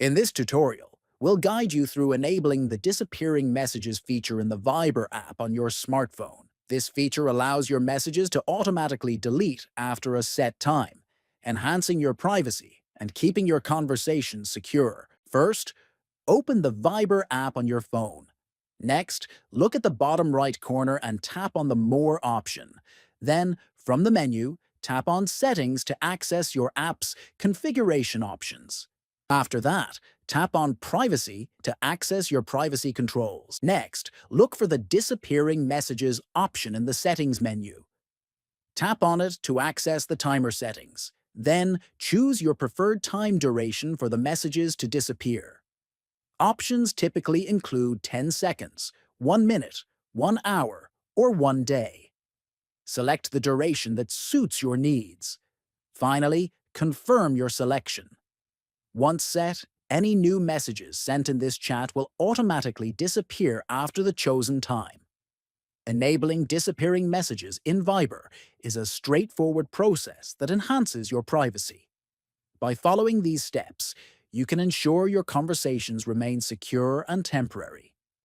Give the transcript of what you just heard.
In this tutorial, we'll guide you through enabling the disappearing messages feature in the Viber app on your smartphone. This feature allows your messages to automatically delete after a set time, enhancing your privacy and keeping your conversations secure. First, open the Viber app on your phone. Next, look at the bottom right corner and tap on the More option. Then, from the menu, tap on Settings to access your app's configuration options. After that, tap on Privacy to access your privacy controls. Next, look for the Disappearing Messages option in the Settings menu. Tap on it to access the timer settings. Then, choose your preferred time duration for the messages to disappear. Options typically include 10 seconds, 1 minute, 1 hour, or 1 day. Select the duration that suits your needs. Finally, confirm your selection. Once set, any new messages sent in this chat will automatically disappear after the chosen time. Enabling disappearing messages in Viber is a straightforward process that enhances your privacy. By following these steps, you can ensure your conversations remain secure and temporary.